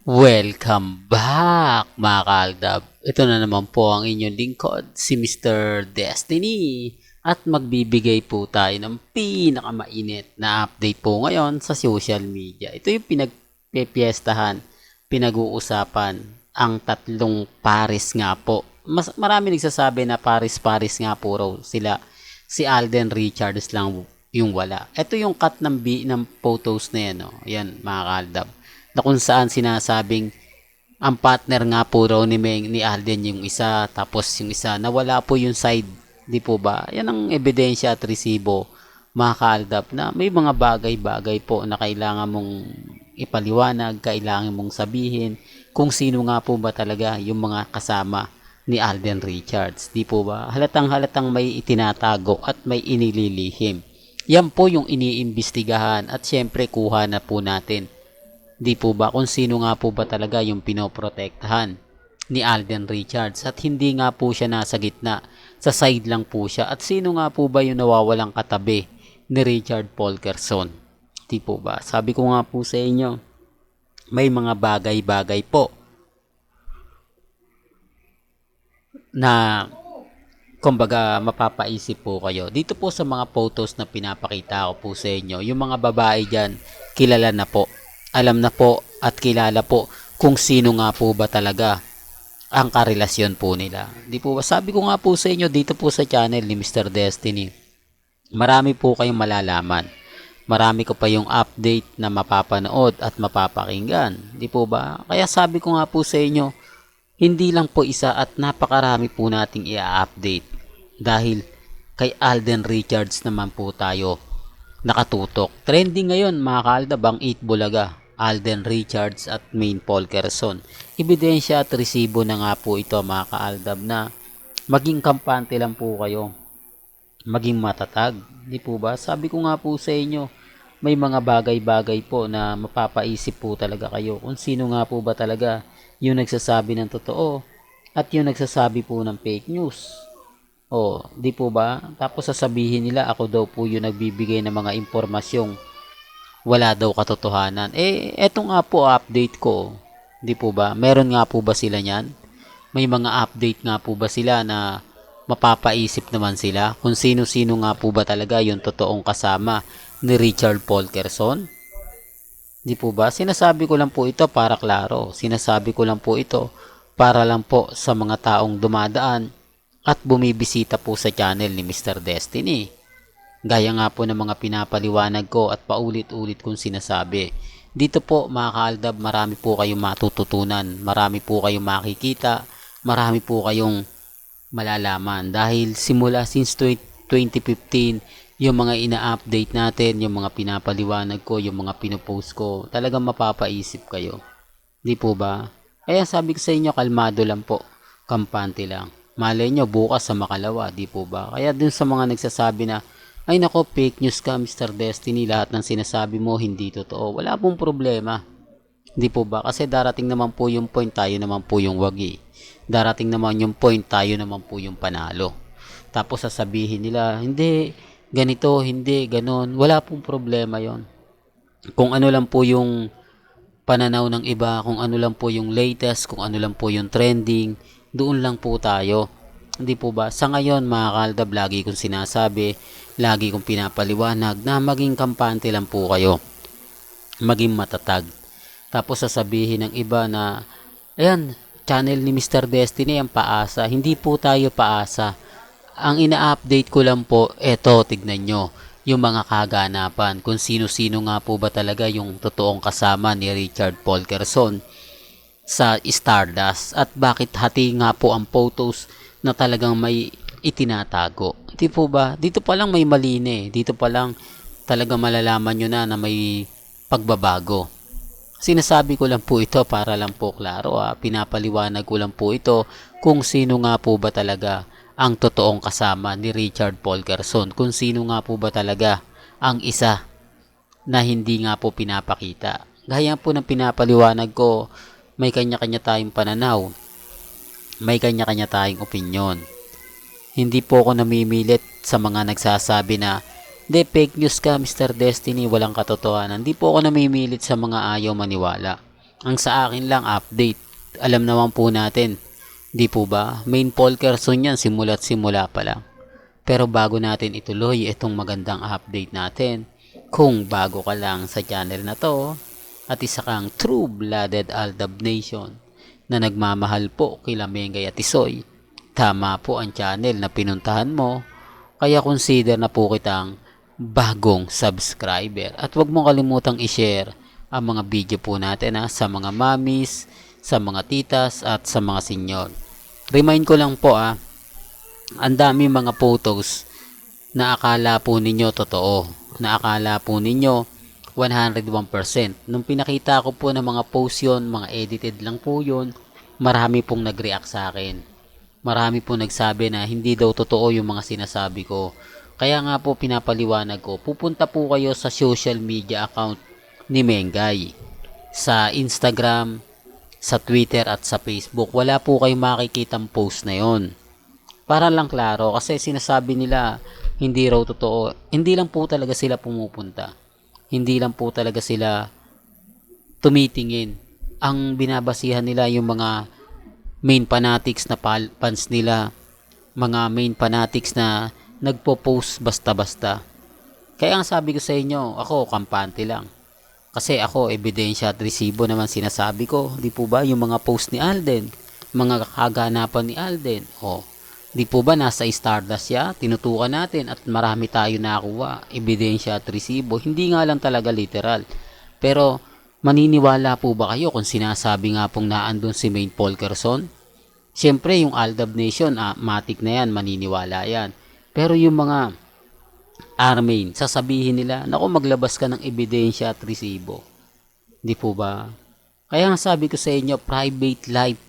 Welcome back mga kaaldab. Ito na naman po ang inyong lingkod, si Mr. Destiny. At magbibigay po tayo ng pinakamainit na update po ngayon sa social media. Ito yung pinagpepiestahan, pinag-uusapan, ang tatlong Paris nga po. Marami nagsasabi na Paris nga po raw sila. Si Alden Richards lang yung wala. Ito yung cut ng photos na yan. Yan mga kaaldab, na kung saan sinasabing ang partner nga po raw ni Alden yung isa, tapos yung isa nawala po yung side, di po ba? Yan ang ebidensya at resibo mga kaaldab, na may mga bagay-bagay po na kailangan mong ipaliwanag, kailangan mong sabihin kung sino nga po ba talaga yung mga kasama ni Alden Richards, di po ba? Halatang may itinatago at may inililihim. Yan po yung iniimbestigahan at syempre kuha na po natin, di po ba, kung sino nga po ba talaga yung pinoprotektahan ni Alden Richards, at hindi nga po siya nasa gitna, sa side lang po siya, at sino nga po ba yung nawawalang katabi ni Richard Polkerson, di po ba? Sabi ko nga po sa inyo, may mga bagay-bagay po na kumbaga mapapaisip po kayo dito po sa mga photos na pinapakita ko po sa inyo. Yung mga babae dyan, kilala na po, alam na po at kilala po kung sino nga po ba talaga ang karelasyon po nila, di po ba? Sabi ko nga po sa inyo dito po sa channel ni Mr. Destiny, marami po kayong malalaman, marami ko pa yung update na mapapanood at mapapakinggan, di po ba? Kaya sabi ko nga po sa inyo, hindi lang po isa at napakarami po nating i-update, dahil kay Alden Richards naman po tayo nakatutok. Trending ngayon mga kaaldab ang 8 Bulaga, Alden Richards at Maine Polkerson. Ebidensya at resibo na nga po ito mga kaaldab, na maging kampante lang po kayo, maging matatag, di po ba? Sabi ko nga po sa inyo, may mga bagay-bagay po na mapapaisip po talaga kayo kung sino nga po ba talaga yung nagsasabi ng totoo at yung nagsasabi po ng fake news. O, di po ba? Tapos sasabihin nila ako daw po yung nagbibigay ng mga impormasyong wala daw katotohanan. Eto nga po update ko. Di po ba? Meron nga po ba sila niyan? May mga update nga po ba sila na mapapaisip naman sila kung sino-sino nga po ba talaga yung totoong kasama ni Richard Polkerson? Di po ba? Sinasabi ko lang po ito para klaro. Sinasabi ko lang po ito para lang po sa mga taong dumadaan at bumibisita po sa channel ni Mr. Destiny. Gaya nga po ng mga pinapaliwanag ko at paulit-ulit kong sinasabi. Dito po mga kaaldab, marami po kayong matututunan, marami po kayong makikita, marami po kayong malalaman. Dahil simula since 2015, yung mga ina-update natin, yung mga pinapaliwanag ko, yung mga pinopost ko, talagang mapapaisip kayo. Di po ba? Kaya sabi ko sa inyo, kalmado lang po, kampante lang. Malay nyo, bukas sa makalawa, di po ba? Kaya dun sa mga nagsasabi na, ay nako, fake news ka Mr. Destiny, lahat ng sinasabi mo hindi totoo. Wala pong problema. Di po ba? Kasi darating naman po yung point, tayo naman po yung wagi. Darating naman yung point, tayo naman po yung panalo. Tapos sasabihin nila, hindi, ganito, hindi, ganon. Wala pong problema yon. Kung ano lang po yung pananaw ng iba, kung ano lang po yung latest, kung ano lang po yung trending, doon lang po tayo. Hindi po ba? Sa ngayon mga kaaldab, lagi kong sinasabi, lagi kong pinapaliwanag na maging kampante lang po kayo, maging matatag. Tapos sasabihin ng iba na, ayan, channel ni Mr. Destiny ang paasa. Hindi po tayo paasa. Ang ina-update ko lang po, eto, tignan nyo, yung mga kaganapan, kung sino-sino nga po ba talaga yung totoong kasama ni Richard Polkerson sa Stardust, at bakit hati nga po ang photos na talagang may itinatago. Di po ba? Dito pa lang may mali, dito pa lang talaga malalaman nyo na may pagbabago. Sinasabi ko lang po ito para lang po klaro, pinapaliwanag ko lang po ito kung sino nga po ba talaga ang totoong kasama ni Richard Polkerson, kung sino nga po ba talaga ang isa na hindi nga po pinapakita. Gaya po ng pinapaliwanag ko, may kanya-kanya tayong pananaw, may kanya-kanya tayong opinyon. Hindi po ako namimilit sa mga nagsasabi na, "De, fake news ka Mr. Destiny, walang katotohanan." Hindi po ako namimilit sa mga ayaw maniwala. Ang sa akin lang update. Alam naman po natin, di po ba? Main Polkerson yan simula't simula pa lang. Pero bago natin ituloy itong magandang update natin, kung bago ka lang sa channel na to at isa kang true-blooded Aldab Nation na nagmamahal po kila Mengay at Tisoy, tama po ang channel na pinuntahan mo, kaya consider na po kitang bagong subscriber. At huwag mong kalimutang i-share ang mga video po natin sa mga mamis, sa mga titas at sa mga senyor. Remind ko lang po ang dami mga photos na akala po ninyo totoo, na akala po ninyo 101%. Nung pinakita ko po ng mga post yun, mga edited lang po yun, marami pong nag-react sa akin. Marami pong nagsabi na hindi daw totoo yung mga sinasabi ko. Kaya nga po pinapaliwanag ko, pupunta po kayo sa social media account ni Mengay. Sa Instagram, sa Twitter at sa Facebook, wala po kayong makikitang post na yon. Para lang klaro, kasi sinasabi nila hindi raw totoo. Hindi lang po talaga sila pumupunta. Hindi lang po talaga sila tumitingin. Ang binabasihan nila yung mga main fanatics na fans nila, mga main fanatics na nagpo-post basta-basta. Kaya ang sabi ko sa inyo, ako kampante lang. Kasi ako, ebidensya at resibo naman sinasabi ko. Di po ba yung mga post ni Alden, mga kaganapan ni Alden, di po ba nasa Stardust ya? Tinutukan natin at marami tayo nakuha. Ebidensya at resibo. Hindi nga lang talaga literal. Pero maniniwala po ba kayo kung sinasabi nga pong naandun si Main Polkerson? Siyempre yung Aldab Nation, matik na yan, maniniwala yan. Pero yung mga Armain, sasabihin nila, naku maglabas ka ng ebidensya at resibo. Di po ba? Kaya nga sabi ko sa inyo, private life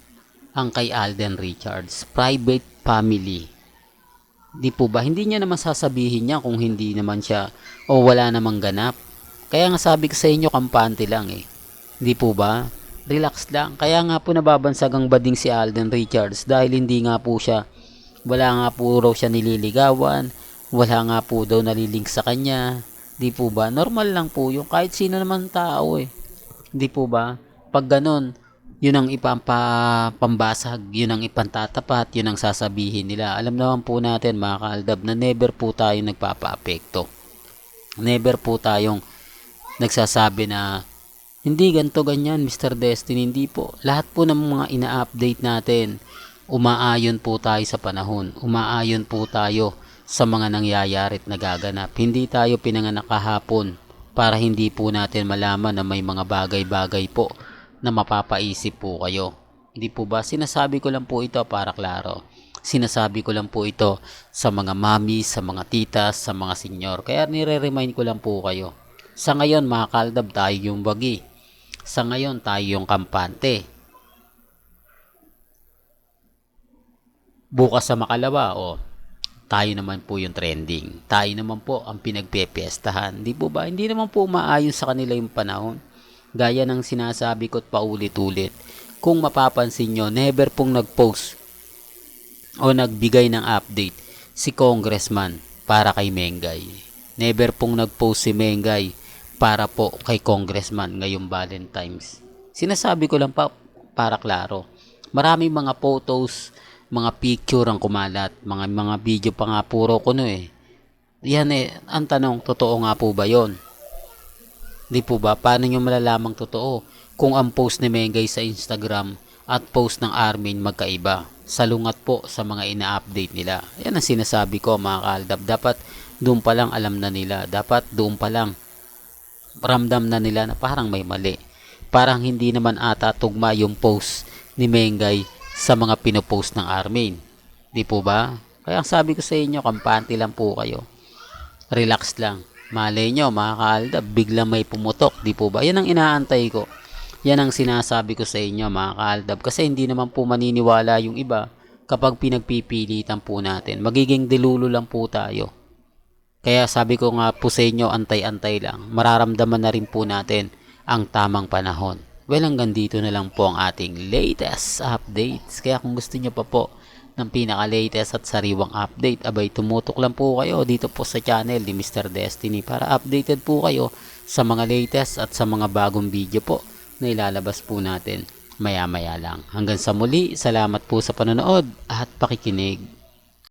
ang kay Alden Richards. Private family. Di po ba? Hindi niya naman sasabihin niya kung hindi naman siya o wala namang ganap. Kaya nga sabi ko sa inyo, kampante lang Di po ba? Relax lang. Kaya nga po nababansag ang bading si Alden Richards dahil hindi nga po siya, wala nga po raw siya nililigawan, wala nga po daw nalilink sa kanya. Di po ba? Normal lang po yung kahit sino naman tao Di po ba? Pag ganun, yun ang ipapambasag, yun ang ipantatapat, yun ang sasabihin nila. Alam naman po natin mga kaaldab na never po tayo nagpapa-apekto. Never po tayong nagsasabi na hindi ganto ganyan Mr. Destiny. Hindi po. Lahat po ng mga ina-update natin, umaayon po tayo sa panahon. Umaayon po tayo sa mga nangyayari at nagaganap. Hindi tayo pinanganak kahapon para hindi po natin malaman na may mga bagay-bagay po na mapapaisip po kayo. Hindi po ba? Sinasabi ko lang po ito para klaro. Sinasabi ko lang po ito sa mga mami, sa mga titas, sa mga senyor. Kaya nire-remind ko lang po kayo. Sa ngayon mga kaaldab, tayo yung bagi. Sa ngayon tayo yung kampante. Bukas sa makalawa, tayo naman po yung trending. Tayo naman po ang pinagpepiestahan. Di po ba? Hindi naman po maayon sa kanila yung panahon. Gaya ng sinasabi ko paulit-ulit. Kung mapapansin nyo, never pong nag-post o nagbigay ng update si Congressman para kay Mengay. Never pong nag-post si Mengay para po kay Congressman ngayong Valentine's. Sinasabi ko lang para klaro. Maraming mga photos, mga picture ang kumalat, mga video pa nga puro kuno Yan ang tanong, totoo nga po ba 'yon? Di po ba? Paano nyo malalamang totoo kung ang post ni Mengay sa Instagram at post ng Armin magkaiba? Salungat po sa mga ina-update nila. Yan ang sinasabi ko mga kaaldab. Dapat doon pa lang alam na nila. Dapat doon pa lang ramdam na nila na parang may mali. Parang hindi naman ata tugma yung post ni Mengay sa mga pinopost ng Armin. Di po ba? Kaya sabi ko sa inyo, kampante lang po kayo. Relax lang. Malay nyo mga kaaldab, biglang may pumutok. Di po ba? Yan ang inaantay ko. Yan ang sinasabi ko sa inyo mga kaaldab. Kasi hindi naman po maniniwala yung iba kapag pinagpipilitan po natin. Magiging dilulo lang po tayo. Kaya sabi ko nga po sa inyo, antay-antay lang. Mararamdaman na rin po natin ang tamang panahon. Well, hanggang dito na lang po ang ating latest updates. Kaya kung gusto nyo pa po ng pinaka-latest at sariwang update, abay tumutok lang po kayo dito po sa channel ni Mr. Destiny para updated po kayo sa mga latest at sa mga bagong video po na ilalabas po natin maya-maya lang. Hanggang sa muli, salamat po sa panonood at pakikinig.